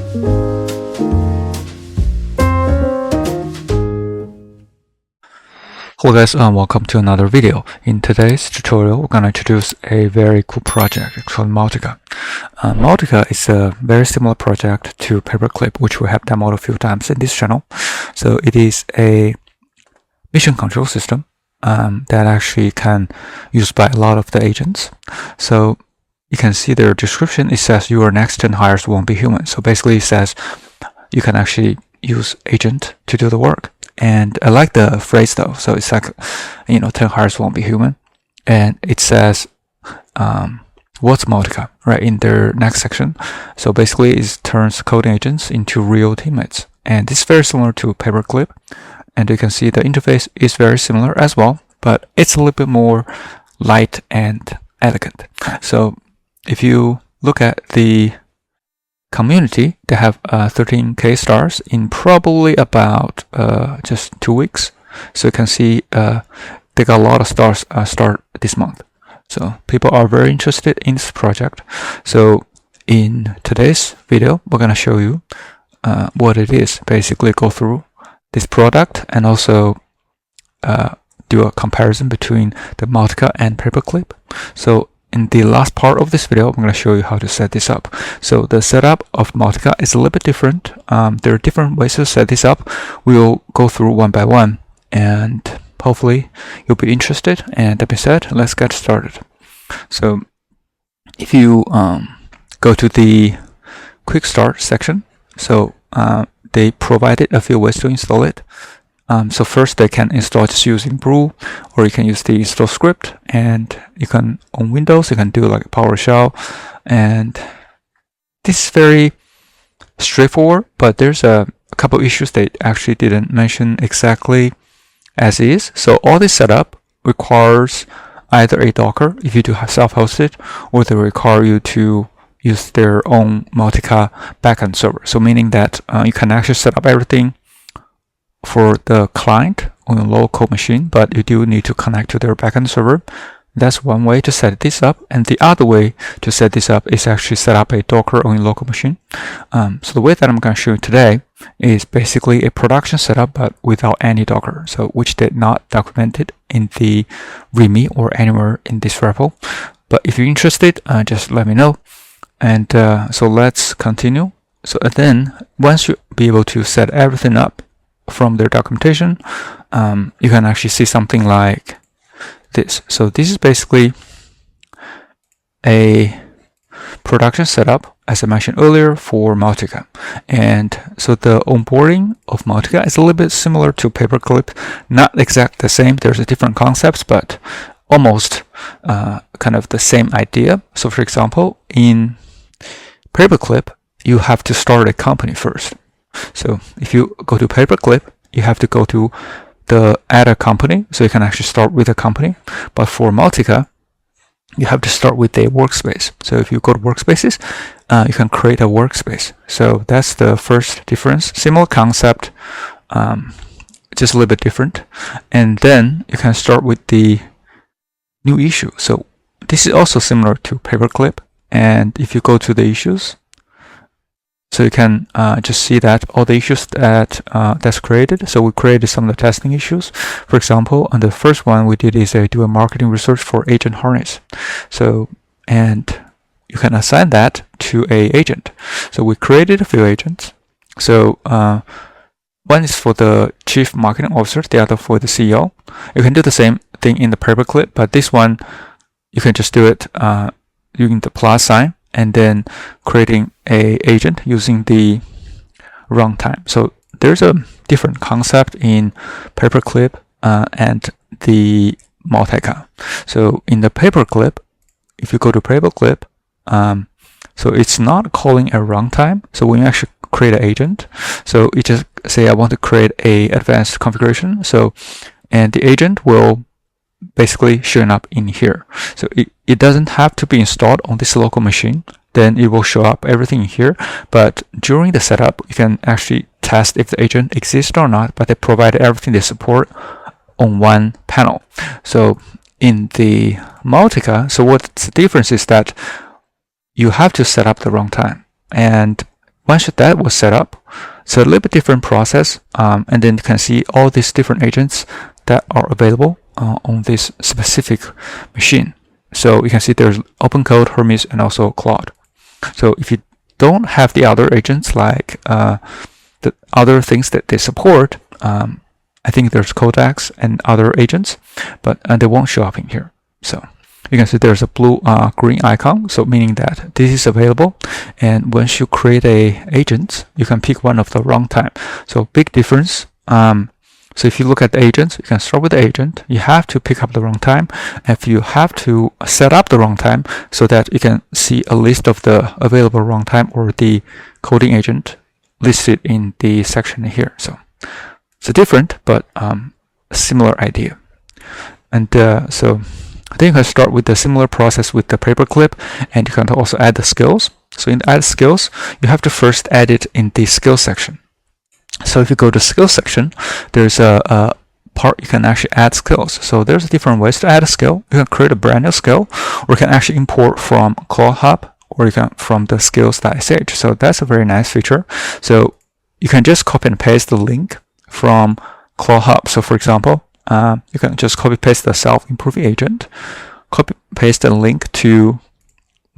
Hello guys, welcome to another video. In today's tutorial, we're going to introduce a very cool project called Multica. Multica is a very similar project to PaperClip, which we have demoed a few times in this channel. So it is a mission control system that actually can used by a lot of the agents. So you can see their description. It says your next 10 hires won't be human. So basically it says you can actually use agent to do the work. And I like the phrase though. So it's like, 10 hires won't be human. And it says, what's Multica, right, in their next section. So basically it turns coding agents into real teammates. And this is very similar to PaperClip. And you can see the interface is very similar as well, but it's a little bit more light and elegant. So if you look at the community, they have 13k stars in probably about just 2 weeks. So you can see they got a lot of stars start this month. So people are very interested in this project. So in today's video, we're going to show you what it is. Basically go through this product and also do a comparison between the Multica and PaperClip. So in the last part of this video, I'm going to show you how to set this up. So the setup of Multica is a little bit different. There are different ways to set this up. We'll go through one by one, and hopefully you'll be interested. And that being said, let's get started. So if you go to the quick start section, so they provided a few ways to install it. So first they can install just using brew, or you can use the install script, and you can on Windows you can do like PowerShell, and this is very straightforward, but there's a couple issues they actually didn't mention exactly as is. So all this setup requires either a Docker if you do have self-hosted, or they require you to use their own Multica backend server. So meaning that you can actually set up everything for the client on a local machine, but you do need to connect to their backend server. That's one way to set this up. And the other way to set this up is actually set up a Docker on your local machine. So the way that I'm going to show you today is basically a production setup, but without any Docker. So which did not documented in the README or anywhere in this repo. But if you're interested, just let me know. And so let's continue. So then once you be able to set everything up from their documentation, you can actually see something like this. So this is basically a production setup, as I mentioned earlier, for Multica. And so the onboarding of Multica is a little bit similar to PaperClip, not exactly the same. There's a different concepts, but almost kind of the same idea. So for example, in PaperClip, you have to start a company first. So if you go to PaperClip, you have to go to the add a company. So you can actually start with a company. But for Multica, you have to start with a workspace. So if you go to workspaces, you can create a workspace. So that's the first difference. Similar concept, just a little bit different. And then you can start with the new issue. So this is also similar to PaperClip. And if you go to the issues, so you can just see that all the issues that that's created. So we created some of the testing issues. For example, on the first one we did is do a marketing research for agent harness. So, and you can assign that to a agent. So we created a few agents. So one is for the chief marketing officer, the other for the CEO. You can do the same thing in the PaperClip, but this one you can just do it using the plus sign, and then creating a agent using the runtime. So there's a different concept in PaperClip and the Multica. So in the PaperClip, if you go to PaperClip, so it's not calling a runtime. So when you actually create an agent, so you just say I want to create a advanced configuration. So and the agent will basically showing up in here. So it doesn't have to be installed on this local machine. Then it will show up everything here. But during the setup, you can actually test if the agent exists or not. But they provide everything they support on one panel. So in the Multica, so what's the difference is that you have to set up the runtime. And once that was set up, it's a little bit different process, and then you can see all these different agents that are available on this specific machine. So you can see there's OpenCode, Hermes, and also Claude. So if you don't have the other agents, like the other things that they support, I think there's Codex and other agents, but they won't show up in here. So you can see there's a blue green icon, so meaning that this is available. And once you create a agent, you can pick one of the runtime. So big difference. So if you look at the agents, you can start with the agent. You have to pick up the runtime. If you have to set up the runtime so that you can see a list of the available runtime or the coding agent listed in the section here. So it's different, but similar idea. And so then you can start with the similar process with the paperclip, and you can also add the skills. So in the add skills, you have to first add it in the skills section. So if you go to skills section, there's a part you can actually add skills. So there's different ways to add a skill. You can create a brand new skill, or you can actually import from Cloud Hub, or you can from the skills.sh. So that's a very nice feature. So you can just copy and paste the link from Cloud Hub. So for example, you can just copy paste the self-improving agent, copy paste the link to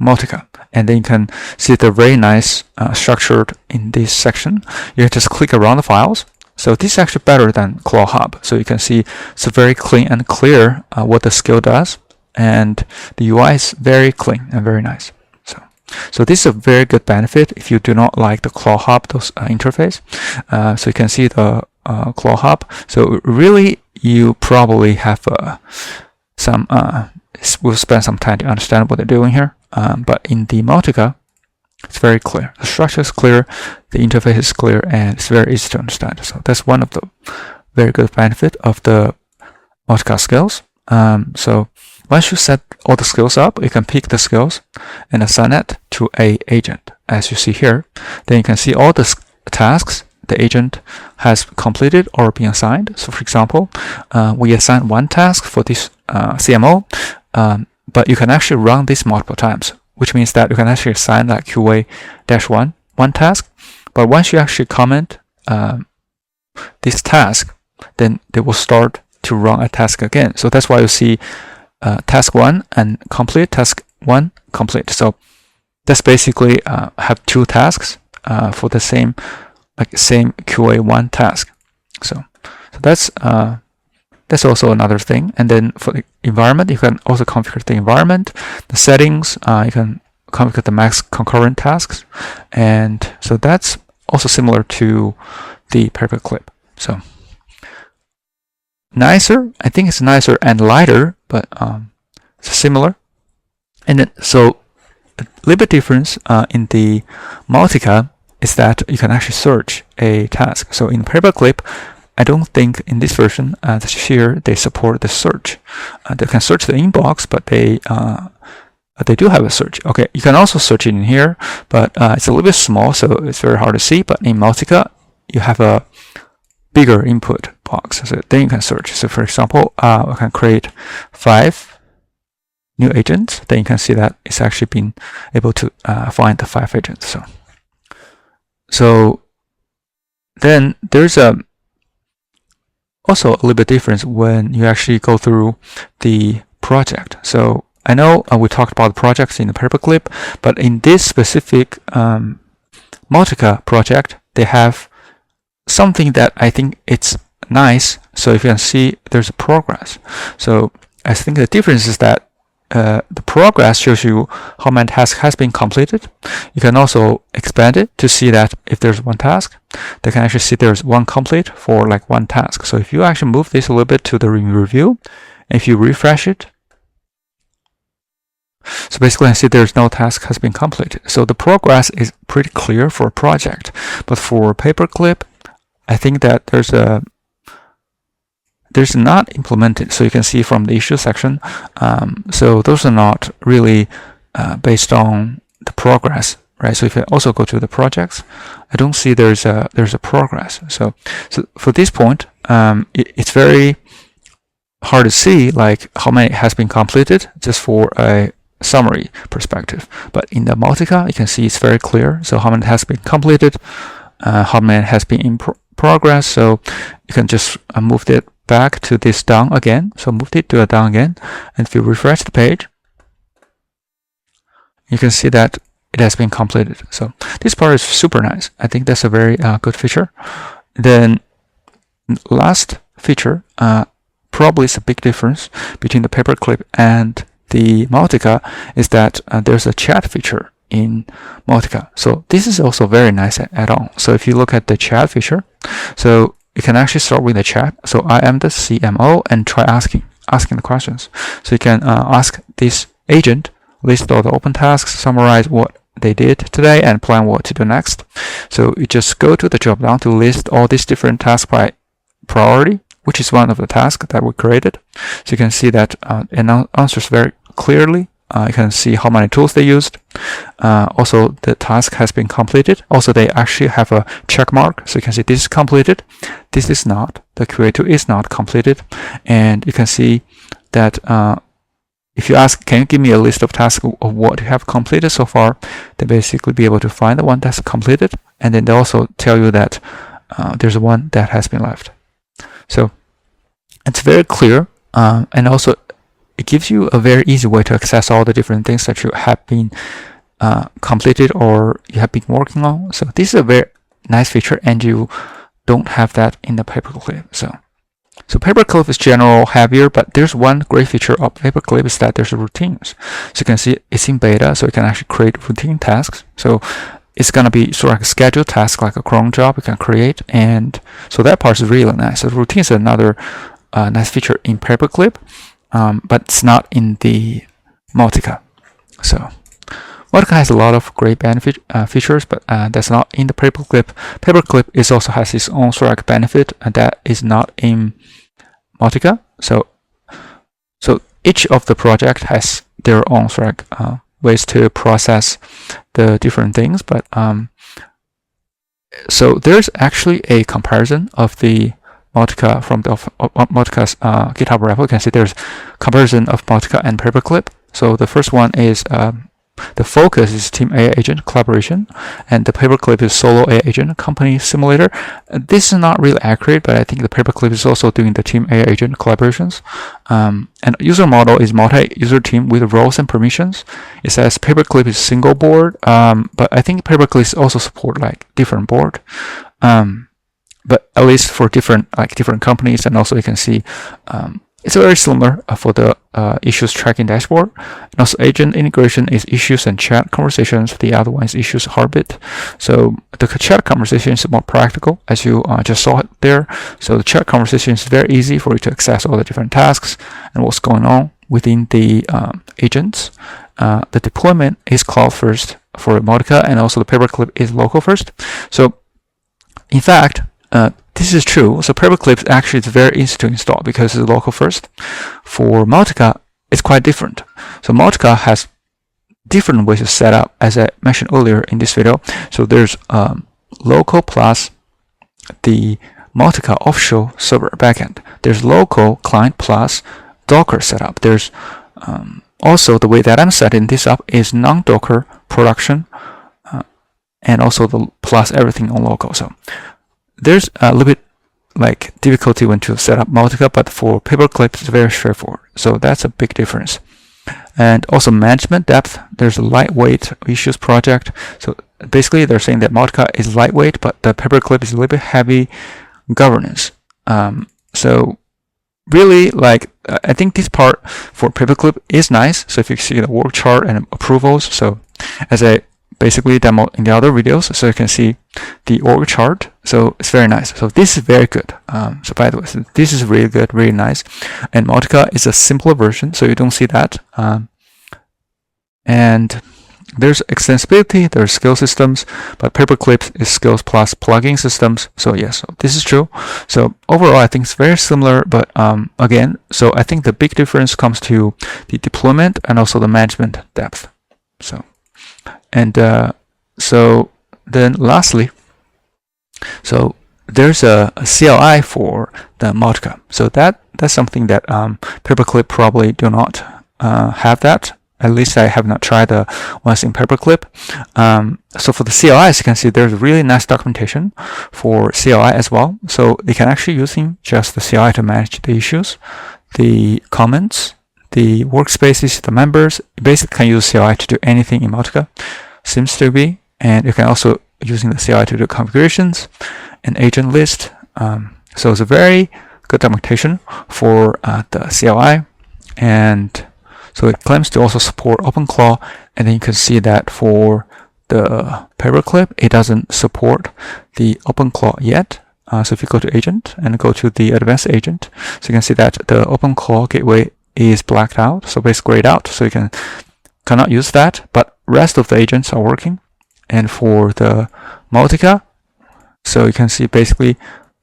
Multica, and then you can see the very nice structured in this section. You can just click around the files. So this is actually better than Cloud Hub. So you can see it's very clean and clear what the skill does, and the UI is very clean and very nice. So this is a very good benefit if you do not like the Cloud Hub interface. So you can see the Cloud Hub. So really, you probably have we'll spend some time to understand what they're doing here. But in the Multica, it's very clear. The structure is clear, the interface is clear, and it's very easy to understand. So that's one of the very good benefit of the Multica skills. So once you set all the skills up, you can pick the skills and assign it to a agent, as you see here. Then you can see all the tasks the agent has completed or been assigned. So for example, we assign one task for this CMO, but you can actually run this multiple times, which means that you can actually assign like QA-1 one task. But once you actually comment this task, then they will start to run a task again. So that's why you see task 1 and complete, task 1 complete. So that's basically have two tasks for the same QA1 task. So that's also another thing. And then for the environment, you can also configure the environment, the settings. You can configure the max concurrent tasks, and so that's also similar to the paperclip. So nicer, I think it's nicer and lighter, but it's similar. And then so a little bit difference in the Multica is that you can actually search a task. So in paperclip, I don't think in this version this year they support the search. They can search the inbox, but they do have a search. Okay, you can also search it in here, but it's a little bit small, so it's very hard to see. But in Multica, you have a bigger input box, so then you can search. So for example, I can create 5 new agents. Then you can see that it's actually been able to find the 5 agents. So then there's also a little bit difference when you actually go through the project. So I know we talked about projects in the paperclip, but in this specific Multica project, they have something that I think it's nice. So if you can see, there's a progress. So I think the difference is that the progress shows you how many tasks has been completed. You can also expand it to see that if there's one task, they can actually see there's one complete for like one task. So if you actually move this a little bit to the review, if you refresh it, so basically I see there's no task has been completed. So the progress is pretty clear for a project. But for paperclip, I think that there's not implemented. So you can see from the issue section. So those are not really based on the progress, right? So if I also go to the projects, I don't see there's a progress. So for this point, it's very hard to see like how many has been completed just for a summary perspective. But in the Multica, you can see it's very clear. So how many has been completed, how many has been in progress. So you can just move it back to this down again. So move it to a down again. And if you refresh the page, you can see that it has been completed. So this part is super nice. I think that's a very good feature. Then last feature, probably is a big difference between the PaperClip and the Multica, is that there's a chat feature in Multica. So this is also very nice add-on. So if you look at the chat feature, so you can actually start with the chat. So I am the CMO, and try asking the questions. So you can ask this agent, list all the open tasks, summarize what they did today, and plan what to do next. So you just go to the drop down to list all these different tasks by priority, which is one of the tasks that we created. So you can see that it answers very clearly. You can see how many tools they used. Also, the task has been completed. Also, they actually have a check mark. So you can see this is completed. This is not. The QA2 is not completed. And you can see that if you ask, can you give me a list of tasks of what you have completed so far, they basically be able to find the one that's completed. And then they also tell you that there's one that has been left. So it's very clear. And also, it gives you a very easy way to access all the different things that you have been completed or you have been working on. So this is a very nice feature, and you don't have that in the PaperClip. So PaperClip is general heavier, but there's one great feature of PaperClip is that there's routines. So you can see it's in beta, so you can actually create routine tasks. So it's going to be sort of like a scheduled task, like a cron job you can create. And so that part is really nice. So routine is another nice feature in PaperClip. But it's not in the Multica. So Multica has a lot of great benefit features, but that's not in the PaperClip. PaperClip also has its own sort of benefit, and that is not in Multica. So each of the project has their own sort of ways to process the different things. But so there's actually a comparison of the Multica from the Multica's GitHub repo. You can see there's comparison of Multica and PaperClip. So the first one is the focus is Team AI Agent collaboration, and the PaperClip is Solo AI Agent Company Simulator. This is not really accurate, but I think the PaperClip is also doing the Team AI Agent collaborations. And user model is multi-user team with roles and permissions. It says PaperClip is single board, but I think PaperClip also support like different board. But at least for different companies, and also you can see it's very similar for the issues tracking dashboard. And also agent integration is issues and chat conversations. The other one is issues heartbeat. So the chat conversation is more practical, as you just saw it there. So the chat conversation is very easy for you to access all the different tasks and what's going on within the agents. The deployment is cloud first for Multica, and also the PaperClip is local first. So in fact, this is true. So PaperClip actually is very easy to install because it's local first. For Multica, it's quite different. So Multica has different ways to set up, as I mentioned earlier in this video. So there's local plus the Multica offshore server backend. There's local client plus Docker setup. There's also the way that I'm setting this up is non-Docker production, and also the plus everything on local. So there's a little bit like difficulty when to set up Multica, but for PaperClip it's very straightforward. So that's a big difference. And also management depth, there's a lightweight issues project. So basically they're saying that Multica is lightweight, but the PaperClip is a little bit heavy governance. So really, like, I think this part for PaperClip is nice. So if you see the work chart and approvals, so as I basically demo in the other videos, so you can see the org chart. So it's very nice. So this is very good. So by the way, so this is really good, really nice. And Multica is a simpler version, so you don't see that. And there's extensibility, there's skill systems, but PaperClip is skills plus plugin systems. So yes, so this is true. So overall, I think it's very similar, but again, so I think the big difference comes to the deployment and also the management depth. So, and so then lastly, so there's a CLI for the Multica. So that's something that PaperClip probably do not have that. At least I have not tried the ones in PaperClip. So for the CLI, as you can see, there's really nice documentation for CLI as well. So you can actually using just the CLI to manage the issues, the comments, the workspaces, the members. You basically can use CLI to do anything in Multica, seems to be. And you can also using the CLI to do configurations and agent list. So it's a very good documentation for the CLI. And so it claims to also support OpenClaw, and then you can see that for the PaperClip, it doesn't support the OpenClaw yet. So if you go to agent and go to the advanced agent, so you can see that the OpenClaw gateway is blacked out, so basically grayed out, so you cannot use that, but rest of the agents are working. And for the Multica, so you can see basically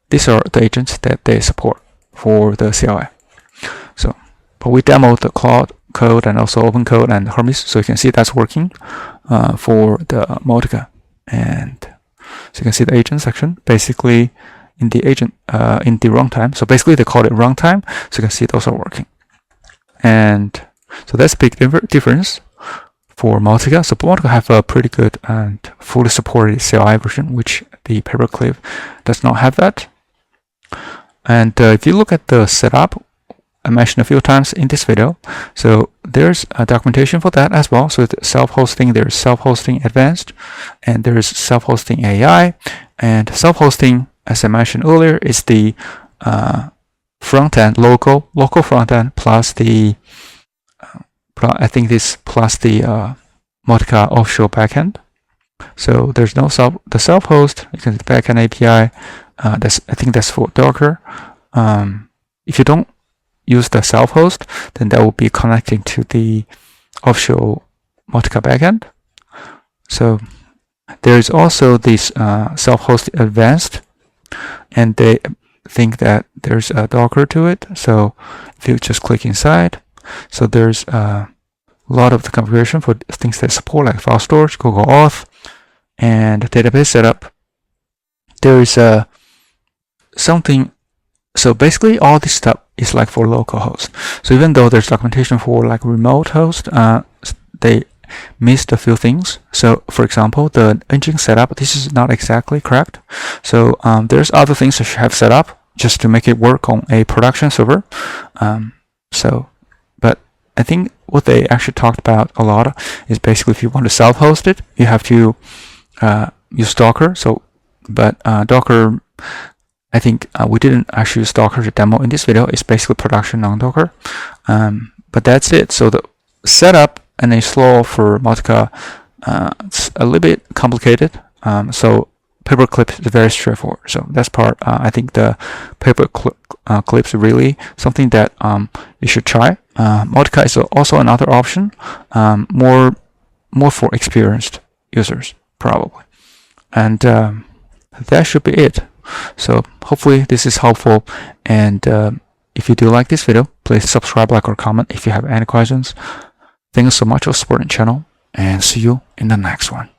these are the agents that they support for the CLI. So, but we demoed the Cloud code and also open code and Hermes, so you can see that's working for the Multica. And so you can see the agent section basically in the agent in the runtime. So basically they call it runtime, so you can see those are working. And so that's a big difference for Multica. So Multica have a pretty good and fully supported CLI version, which the PaperClip does not have that. And if you look at the setup, I mentioned a few times in this video, so there's a documentation for that as well. So it's self-hosting, there's self-hosting advanced, and there's self-hosting AI. And self-hosting, as I mentioned earlier, is the front-end, local front-end plus the I think this plus the Multica offshore backend. So there's no the self-host. You can see the backend API. I think that's for Docker. If you don't use the self-host, then that will be connecting to the offshore Multica backend. So there is also this self-host advanced, and they think that there's a Docker to it. So if you just click inside, so there's a lot of the configuration for things that support like file storage, Google Auth, and database setup. There is something. So basically all this stuff is like for local host. So even though there's documentation for like remote host, they missed a few things. So for example, the engine setup, this is not exactly correct. So there's other things that you have set up just to make it work on a production server. But I think what they actually talked about a lot is basically if you want to self-host it, you have to use Docker. So, but Docker, I think we didn't actually use Docker to demo in this video. It's basically production on Docker. But that's it. So the setup and a slow for Multica, it's a little bit complicated. So PaperClip is very straightforward. So that's part. I think the PaperClip is really something that you should try. Multica is also another option, more for experienced users probably. And that should be it. So hopefully this is helpful. And if you do like this video, please subscribe, like, or comment if you have any questions. Thank you so much for supporting the channel, and see you in the next one.